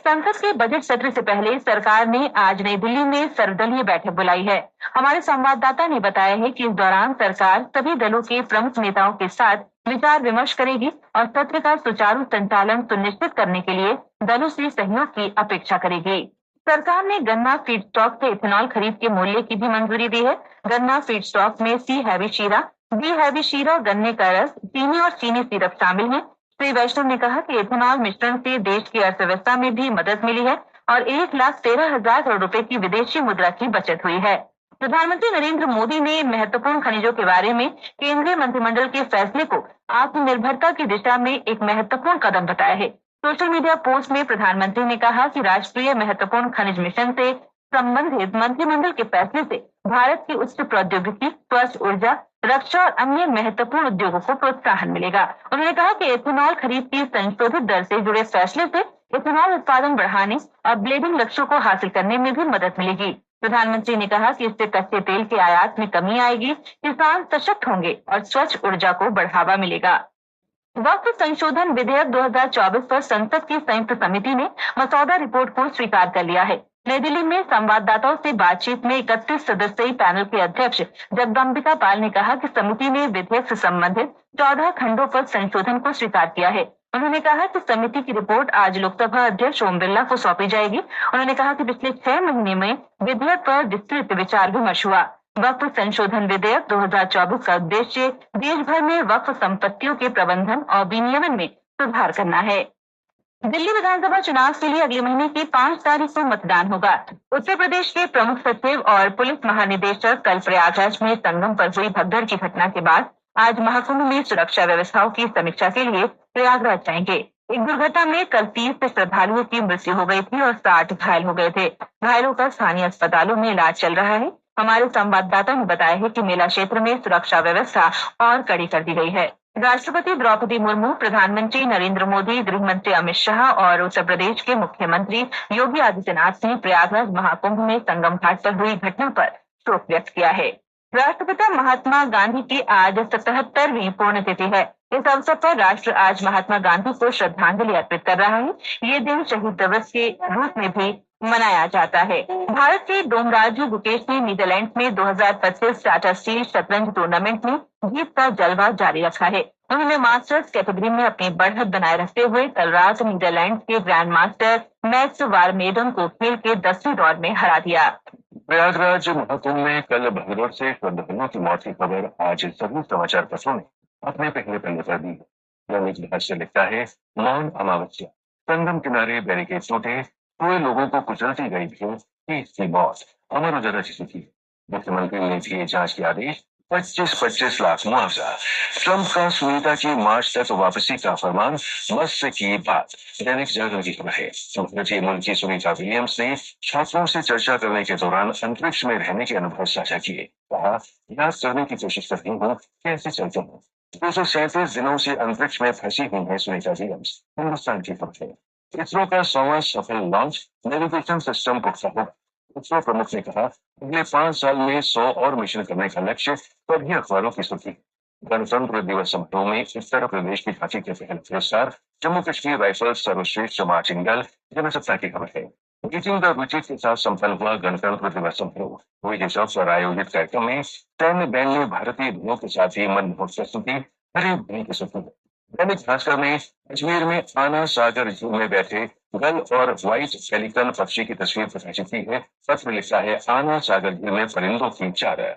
संसद के बजट सत्र से पहले सरकार ने आज नई दिल्ली में सर्वदलीय बैठक बुलाई है। हमारे संवाददाता ने बताया है कि इस दौरान सरकार सभी दलों के प्रमुख नेताओं के साथ विचार विमर्श करेगी और सत्र का सुचारू संचालन सुनिश्चित करने के लिए दलों से सहयोग की अपेक्षा करेगी। सरकार ने गन्ना फीडस्टॉक से इथेनॉल खरीद के मूल्य की भी मंजूरी दी है। गन्ना फीडस्टॉक में सी हैवी शीरा, बी हैवी शीरा, गन्ने का रस, चीनी और चीनी सिरप शामिल है। श्री वैष्णव ने कहा कि इथेनॉल मिश्रण से देश की अर्थव्यवस्था में भी मदद मिली है और 1,13,000 करोड़ रुपए की विदेशी मुद्रा की बचत हुई है। प्रधानमंत्री नरेंद्र मोदी ने महत्वपूर्ण खनिजों के बारे में केंद्रीय मंत्रिमंडल के फैसले को आत्मनिर्भरता की दिशा में एक महत्वपूर्ण कदम बताया है। सोशल मीडिया पोस्ट में प्रधानमंत्री ने कहा कि राष्ट्रीय महत्वपूर्ण खनिज मिशन से संबंधित मंत्रिमंडल के फैसले से भारत की उच्च प्रौद्योगिकी, स्वच्छ ऊर्जा, रक्षा और अन्य महत्वपूर्ण उद्योगों को प्रोत्साहन मिलेगा। उन्होंने कहा कि इथेनॉल खरीद की संशोधित दर से जुड़े फैसले से इथेनॉल उत्पादन बढ़ाने और ब्लेडिंग लक्ष्यों को हासिल करने में भी मदद मिलेगी। प्रधानमंत्री ने कहा कि इससे कच्चे तेल के आयात में कमी आएगी, किसान सशक्त होंगे और स्वच्छ ऊर्जा को बढ़ावा मिलेगा। वक्फ संशोधन विधेयक 2024 पर संसद की संयुक्त समिति ने मसौदा रिपोर्ट को स्वीकार कर लिया है। नई दिल्ली में संवाददाताओं से बातचीत में 31 सदस्यीय पैनल के अध्यक्ष जगदम्बिका पाल ने कहा कि समिति ने विधेयक से संबंधित 14 खंडों पर संशोधन को स्वीकार किया है। उन्होंने कहा कि समिति की रिपोर्ट आज लोकसभा अध्यक्ष ओम बिरला को सौंपी जाएगी। उन्होंने कहा कि पिछले 6 महीने में विधेयक पर विस्तृत विचार विमर्श हुआ। वक्फ संशोधन विधेयक 2024 का उद्देश्य देश भर में वक्फ संपत्तियों के प्रबंधन और विनियमन में सुधार करना है। दिल्ली विधानसभा चुनाव के लिए अगले महीने की 5 तारीख को मतदान होगा। उत्तर प्रदेश के प्रमुख सचिव और पुलिस महानिदेशक कल प्रयागराज में संगम पर हुई भगदड़ की घटना के बाद आज महाकुंभ में सुरक्षा व्यवस्थाओं की समीक्षा के लिए प्रयागराज जाएंगे। एक दुर्घटना में कल 30 श्रद्धालुओं की मृत्यु हो गई थी और 60 घायल हो गए थे। घायलों का स्थानीय अस्पतालों में इलाज चल रहा है। हमारे संवाददाता ने बताया है कि मेला क्षेत्र में सुरक्षा व्यवस्था और कड़ी कर दी गई है। राष्ट्रपति द्रौपदी मुर्मू, प्रधानमंत्री नरेंद्र मोदी, गृह मंत्री अमित शाह और उत्तर प्रदेश के मुख्यमंत्री योगी आदित्यनाथ ने प्रयागराज महाकुंभ में संगम घाट पर हुई घटना पर शोक व्यक्त किया है। राष्ट्रपिता महात्मा गांधी की आज 77वीं पुण्यतिथि है। इस अवसर पर राष्ट्र आज महात्मा गांधी को श्रद्धांजलि अर्पित कर रहा है। ये दिन शहीद दिवस के रूप में भी मनाया जाता है। भारत के डोमराजू गुकेश ने नीदरलैंड में 2025 टाटा स्टील शतरंज टूर्नामेंट में जीत का जलवा जारी रखा है। उन्होंने मास्टर्स कैटेगरी में अपनी बढ़त बनाए रखते हुए कल रात नीदरलैंड के ग्रैंड मास्टर मैक्स वारमेडन को खेल के 10वीं दौर में हरा दिया। प्रयागराज महाकुंभ में कल भगदड़ से श्रद्धालुओं की मौत की खबर आज सभी समाचार पत्रों ने अपने पहले पन्ने पर दी है। दैनिक भास्कर लिखता है, मौन अमावस्या, संगम किनारे बैरिकेड टूटे, हुए लोगों को कुचलती गई भीड़, 30 की मौत। अमर उजाला की सुर्खी, मुख्यमंत्री ने दिए जांच के आदेश, 25-25 लाख मुआवजा। ट्रंप का सुनीता की मार्च तक वापसी का फरमान, मस्त की बात। दैनिक जागरण की खबर है, भारतीय मूल की सुनीता विलियम्स ने छात्रों से चर्चा करने के दौरान अंतरिक्ष में रहने के अनुभव साझा किए। कहा, याद करने की कोशिश कर रही हूँ कैसे चलते हैं। 237 दिनों से अंतरिक्ष में फंसी हुई है सुनीता विलियम्स। हिंदुस्तान की खबर है, इसरो का 100वां सफल लॉन्च, नेविगेशन सिस्टम पुख्ता होगा। इसरो प्रमुख ने कहा, अगले 5 साल में 100 और मिशन करने का लक्ष्य। सभी अखबारों की सुर्खी, गणतंत्र दिवस समारोह में उत्तर प्रदेश की झांकी के पहले पुरस्कार, जम्मू कश्मीर राइफल्स सर्वश्रेष्ठ मार्चिंग दल। जनसत्ता की खबर है, मीटिंग द विचित के साथ संपन्न हुआ गणतंत्र दिवस समारोह। विजय चौक पर आयोजित कार्यक्रम में सैन्य बैंड ने भारतीय धुनों के साथ ही मनमोहक प्रस्तुति। हरे भनी की सुर्खी, दैनिक भास्कर ने अजमेर में आना सागर झील में बैठे गल और व्हाइट पेलिकन पक्षी की तस्वीर प्रकाशित की है। पत्र लिखता है, आना सागर झील में परिंदों की चादर।